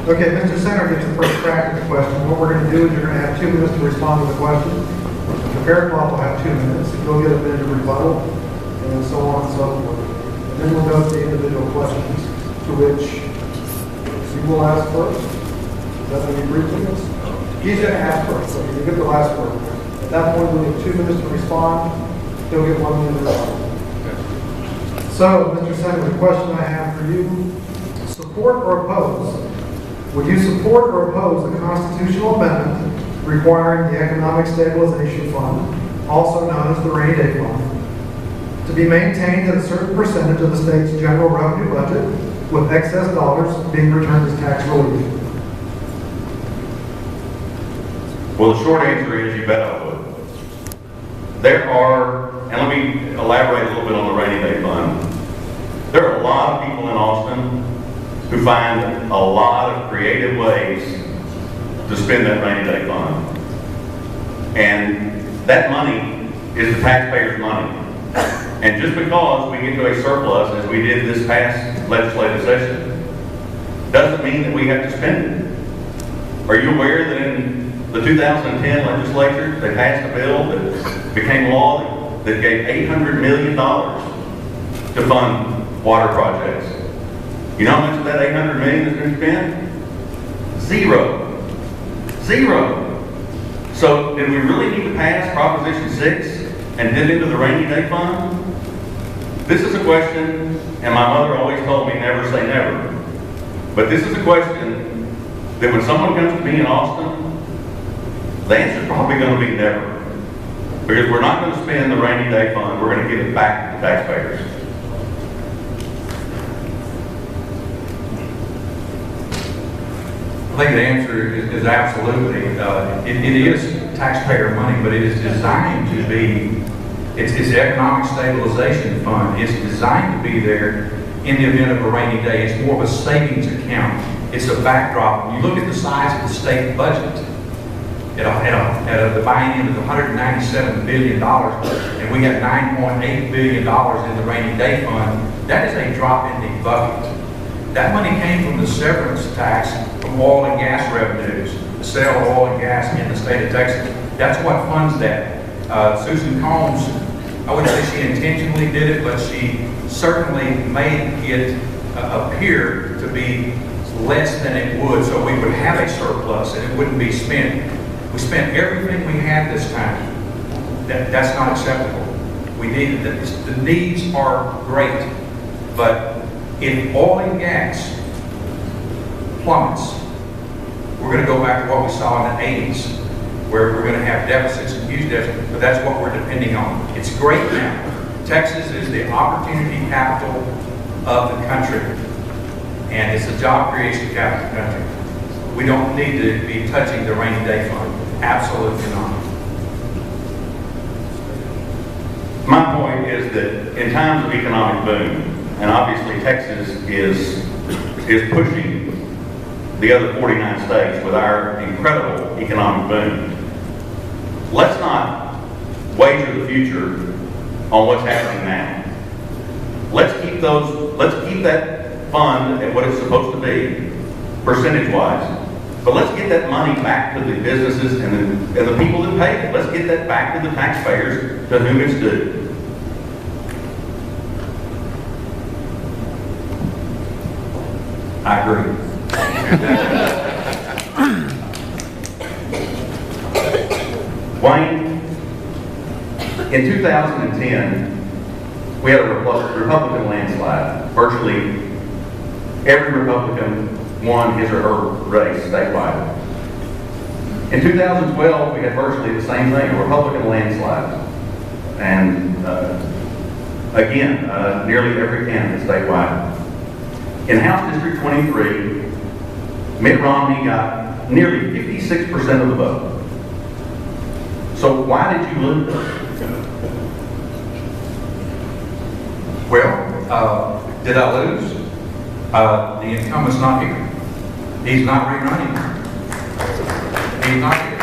Okay, Mr. Senator gets the first crack at the question. What we're going to do is you're going to have 2 minutes to respond to the question. Mr. Faircloth will have 2 minutes. You'll get a minute of rebuttal, and so on and so forth. And then we'll go to the individual questions, to which you will ask first. Is that what you agreed to this? He's going to ask first, so you get the last word. At that point, we'll get 2 minutes to respond. He'll get 1 minute to respond. So, Mr. Senator, the question I have for you, support or oppose? Would you support or oppose the constitutional amendment requiring the Economic Stabilization Fund, also known as the Rainy Day Fund, to be maintained at a certain percentage of the state's general revenue budget, with excess dollars being returned as tax relief? Well, the short answer is you bet I would. There are, and let me elaborate a little bit on the Rainy Day Fund. There are a lot of people in Austin who find a lot of creative ways to spend that Rainy Day Fund. And that money is the taxpayers' money. And just because we get to a surplus, as we did this past legislative session, doesn't mean that we have to spend it. Are you aware that in the 2010 legislature, they passed a bill that became law that gave $800 million to fund water projects? You know how much of that $800 million has been spent? Zero. Zero. So did we really need to pass Proposition 6 and dip into the Rainy Day Fund? This is a question, and my mother always told me never say never. But this is a question that when someone comes to me in Austin, the answer is probably going to be never. Because we're not going to spend the Rainy Day Fund, we're going to give it back to the taxpayers. I think the answer is absolutely. It is taxpayer money, but it is designed to be, it's the Economic Stabilization Fund. It's designed to be there in the event of a rainy day. It's more of a savings account. It's a backdrop. When you look at the size of the state budget, at the buying in of $197 billion, and we got $9.8 billion in the Rainy Day Fund, that is a drop in the bucket. That money came from the severance tax from oil and gas revenues, the sale of oil and gas in the state of Texas. That's what funds that. Susan Combs, I wouldn't say she intentionally did it, but she certainly made it appear to be less than it would, so we would have a surplus and it wouldn't be spent. We spent everything we had this time. That's not acceptable. We need the needs are great, but if oil and gas plummets, we're going to go back to what we saw in the 80s, where we're going to have deficits and huge deficits, but that's what we're depending on. It's great now. Texas is the opportunity capital of the country, and it's the job creation capital of the country. We don't need to be touching the Rainy Day Fund. Absolutely not. My point is that in times of economic boom, and obviously Texas is pushing the other 49 states with our incredible economic boom, let's not wager the future on what's happening now. Let's keep that fund at what it's supposed to be, percentage-wise. But let's get that money back to the businesses and the people that pay it. Let's get that back to the taxpayers to whom it's due. I agree. Wayne, in 2010, we had a Republican landslide. Virtually every Republican won his or her race statewide. In 2012, we had virtually the same thing, a Republican landslide. And again, nearly every candidate statewide. In House District 23, Mitt Romney got nearly 56% of the vote. So why did you lose? Well, did I lose? The incumbent's not here. He's not rerunning. He's not here.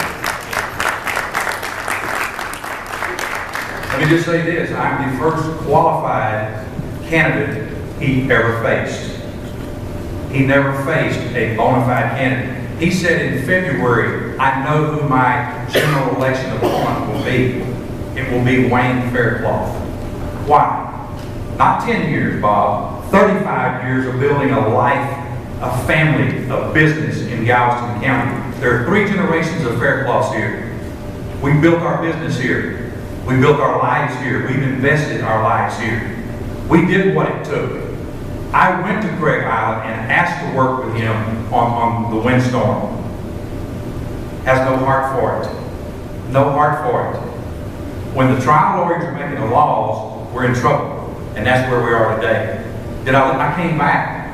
Let me just say this. I'm the first qualified candidate he ever faced. He never faced a bona fide candidate. He said in February, I know who my general election opponent will be. It will be Wayne Faircloth. Why? Not 10 years, Bob. 35 years of building a life, a family, a business in Galveston County. There are 3 generations of Faircloths here. We built our business here. We built our lives here. We've invested our lives here. We did what it took. I went to Craig Island and asked to work with him on the windstorm. Has no heart for it. No heart for it. When the trial lawyers are making the laws, we're in trouble. And that's where we are today. I came back.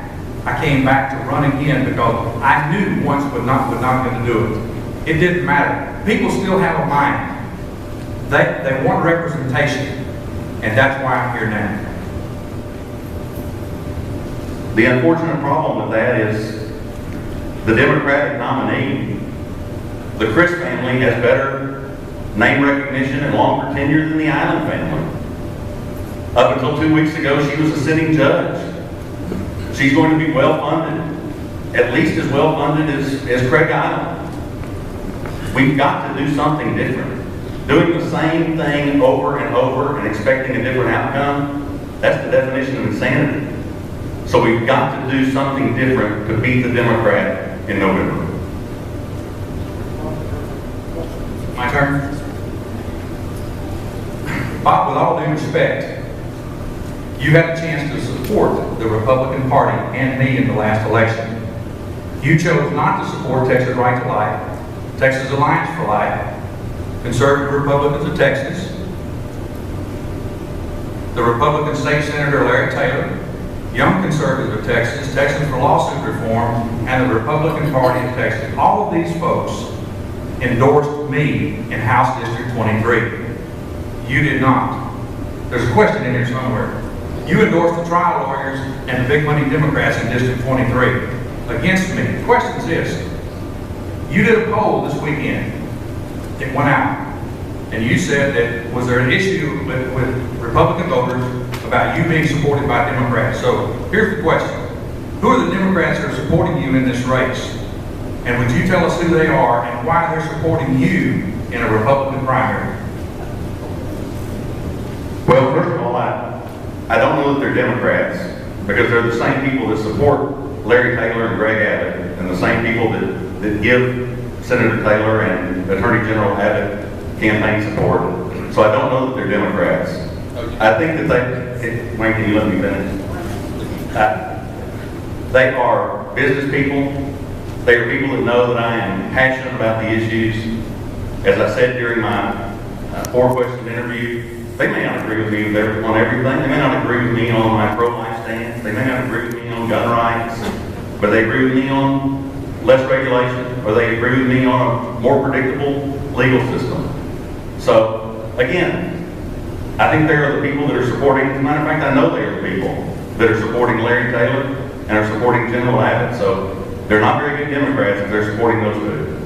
I came back to run again because I knew once was not going to do it. It didn't matter. People still have a mind. They want representation. And that's why I'm here now. The unfortunate problem with that is the Democratic nominee, the Chris family, has better name recognition and longer tenure than the Island family. Up until 2 weeks ago, she was a sitting judge. She's going to be well funded, at least as well funded as Craig Island. We've got to do something different. Doing the same thing over and over and expecting a different outcome, that's the definition of insanity. So we've got to do something different to beat the Democrat in November. My turn. Bob, with all due respect, you had a chance to support the Republican Party and me in the last election. You chose not to support Texas Right to Life, Texas Alliance for Life, Conservative Republicans of Texas, the Republican State Senator Larry Taylor, Young Conservative of Texas, Texans for Lawsuit Reform, and the Republican Party of Texas. All of these folks endorsed me in House District 23. You did not. There's a question in here somewhere. You endorsed the trial lawyers and the big money Democrats in District 23 against me. The question is this. You did a poll this weekend. It went out. And you said that, was there an issue with Republican voters about you being supported by Democrats? So here's the question. Who are the Democrats that are supporting you in this race? And would you tell us who they are and why they're supporting you in a Republican primary? Well, first of all, I don't know that they're Democrats because they're the same people that support Larry Taylor and Greg Abbott and the same people that give Senator Taylor and Attorney General Abbott campaign support. So I don't know that they're Democrats. I think that Wayne, can you let me finish? They are business people. They are people that know that I am passionate about the issues. As I said during my 4-question interview, they may not agree with me on everything. They may not agree with me on my pro-life stance. They may not agree with me on gun rights. But they agree with me on less regulation, or they agree with me on a more predictable legal system. So, again, I think they are the people that are supporting, as a matter of fact, I know they are the people that are supporting Larry Taylor and are supporting General Abbott. So, they're not very good Democrats if they're supporting those two.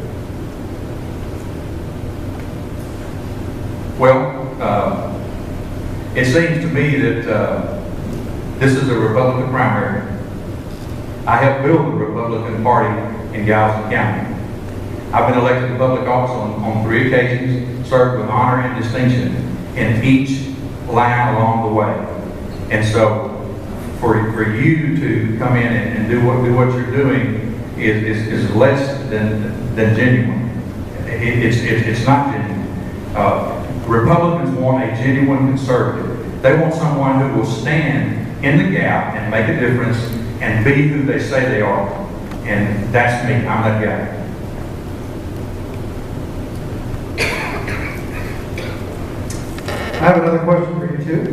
Well, it seems to me that this is a Republican primary. I helped build the Republican Party in Galveston County. I've been elected to public office on 3 occasions, served with honor and distinction in each line along the way. And so, for you to come in and do what you're doing is less than genuine. It's not genuine. Republicans want a genuine conservative. They want someone who will stand in the gap and make a difference and be who they say they are. And that's me. I'm that guy. I have another question for you too.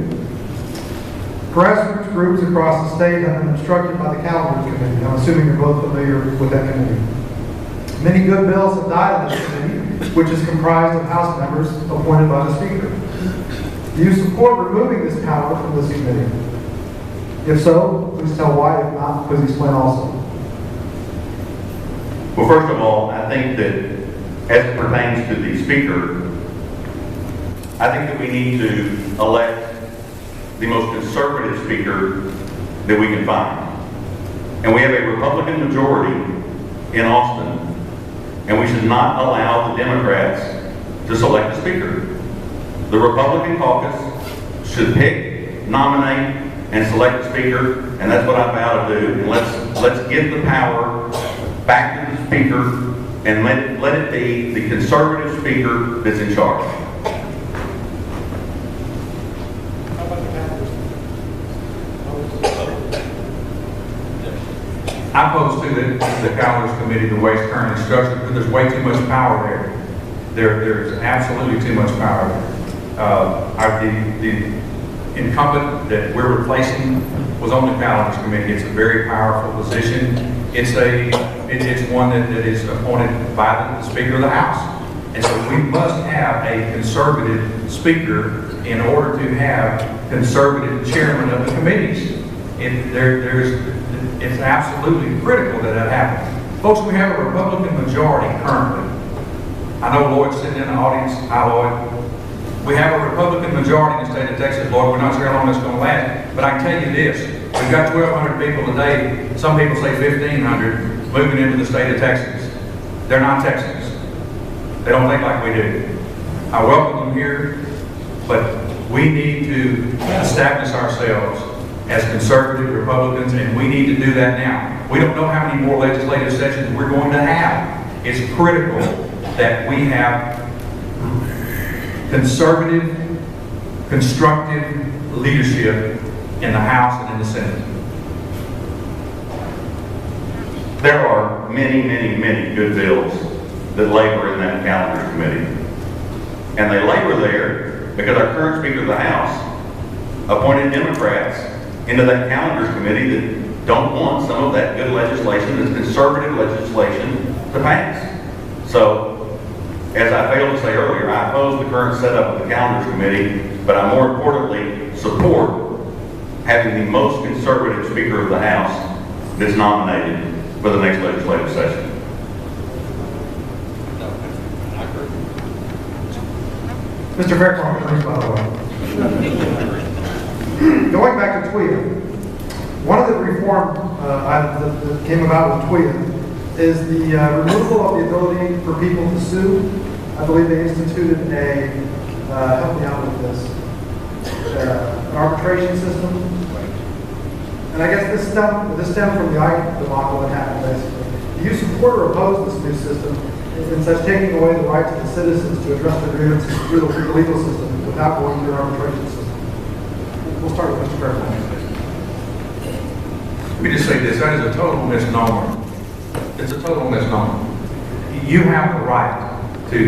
Grassroots groups across the state have been obstructed by the Calendars Committee. I'm assuming you're both familiar with that committee. Many good bills have died in this committee, which is comprised of House members appointed by the Speaker. Do you support removing this power from this committee? If so, please tell why. If not, please explain also. Well, first of all, I think that as it pertains to the Speaker, I think that we need to elect the most conservative Speaker that we can find. And we have a Republican majority in Austin, and we should not allow the Democrats to select a speaker. The Republican caucus should pick, nominate, and select a speaker, and that's what I vow to do. And let's give the power back to the speaker and let it be the conservative speaker that's in charge. I oppose to the calendars committee the way it's currently structured because there's way too much power there. There's absolutely too much power there. The incumbent that we're replacing was on the calendars committee. It's a very powerful position. It's one that is appointed by the Speaker of the House. And so we must have a conservative speaker in order to have conservative chairman of the committees. It's absolutely critical that that happens. Folks, we have a Republican majority currently. I know Lloyd's sitting in the audience. Hi, Lloyd. We have a Republican majority in the state of Texas, Lloyd. We're not sure how long that's going to last. But I can tell you this. We've got 1,200 people today. Some people say 1,500 moving into the state of Texas. They're not Texans. They don't think like we do. I welcome them here, but we need to establish ourselves as conservative Republicans, and we need to do that now. We don't know how many more legislative sessions we're going to have. It's critical that we have conservative, constructive leadership in the House and in the Senate. There are many, many, many good bills that labor in that calendar committee. And they labor there because our current Speaker of the House appointed Democrats into that calendar committee that don't want some of that good legislation, that's conservative legislation, to pass. So, as I failed to say earlier, I oppose the current setup of the calendar committee, but I more importantly support having the most conservative Speaker of the House that's nominated for the next legislative session. Mr. Faircloth, please, by the way. Going back to TWIA, one of the reform items that came about with TWIA is the removal of the ability for people to sue. I believe they instituted help me out with this, an arbitration system. And I guess this stemmed from the Ike debacle that happened, basically. Do you support or oppose this new system in such taking away the rights of the citizens to address their grievances through the legal system without going through an arbitration system? We'll start with Mr. Faircloth. Let me just say this, that is a total misnomer. It's a total misnomer. You have the right to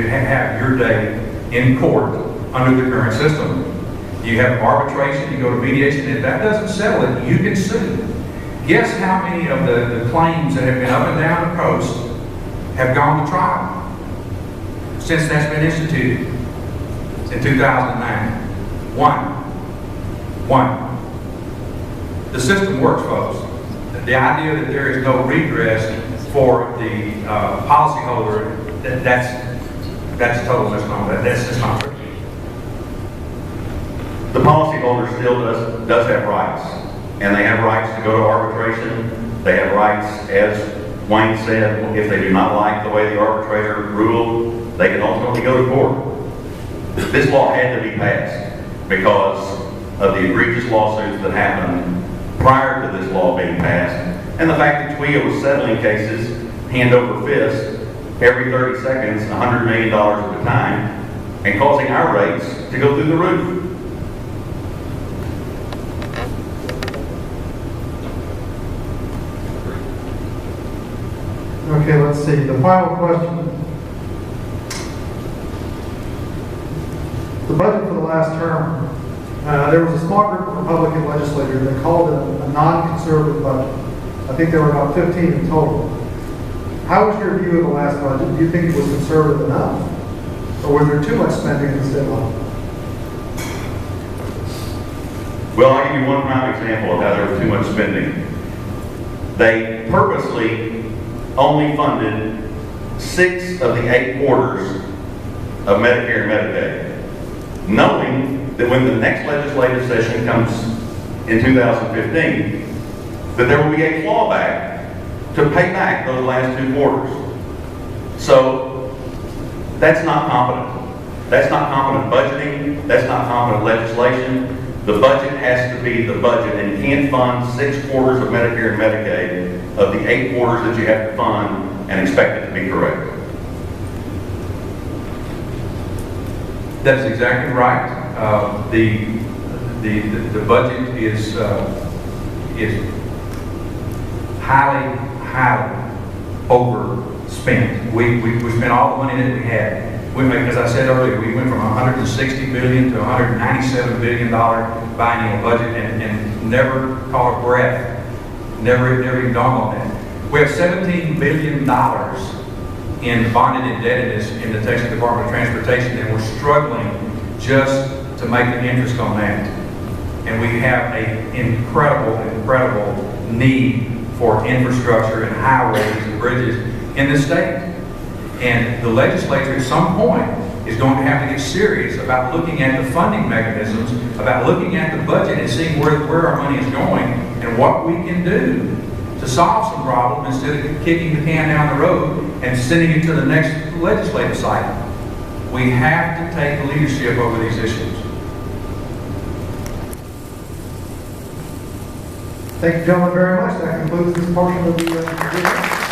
have your day in court under the current system. You have arbitration, you go to mediation. If that doesn't settle it, you can sue. Guess how many of the claims that have been up and down the coast have gone to trial since that's been instituted in 2009? One. The system works, folks. The idea that there is no redress for the policyholder, that's a total misnomer. That's just not true. The policyholder still does have rights, and they have rights to go to arbitration. They have rights, as Wayne said, if they do not like the way the arbitrator ruled, they can ultimately go to court. This law had to be passed because of the egregious lawsuits that happened prior to this law being passed, and the fact that TWIA was settling cases hand over fist every 30 seconds, $100 million at a time, and causing our rates to go through the roof. Okay, let's see. The final question. The budget for the last term, there was a small group of Republican legislators that called it a non-conservative budget. I think there were about 15 in total. How was your view of the last budget? Do you think it was conservative enough? Or was there too much spending in the state level? Well, I'll give you one prime example of how there was too much spending. They purposely only funded 6 of the 8 quarters of Medicare and Medicaid, knowing that when the next legislative session comes in 2015, that there will be a clawback to pay back those last 2 quarters. So that's not competent. That's not competent budgeting. That's not competent legislation. The budget has to be the budget, and you can't fund 6 quarters of Medicare and Medicaid of the 8 quarters that you have to fund and expect it to be correct. That is exactly right. The budget is highly overspent. We spent all the money that we had. As I said earlier, we went from $160 billion to $197 billion biennial budget and never caught a breath. Never even dawned on that. We have $17 billion in bonded indebtedness in the Texas Department of Transportation, and we're struggling just to make the interest on that. And we have an incredible need for infrastructure and highways and bridges in the state. And the legislature at some point is going to have to get serious about looking at the funding mechanisms, about looking at the budget and seeing where our money is going and what we can do to solve some problem instead of kicking the can down the road and sending it to the next legislative cycle. We have to take leadership over these issues. Thank you, gentlemen, very much. That concludes this portion of the meeting.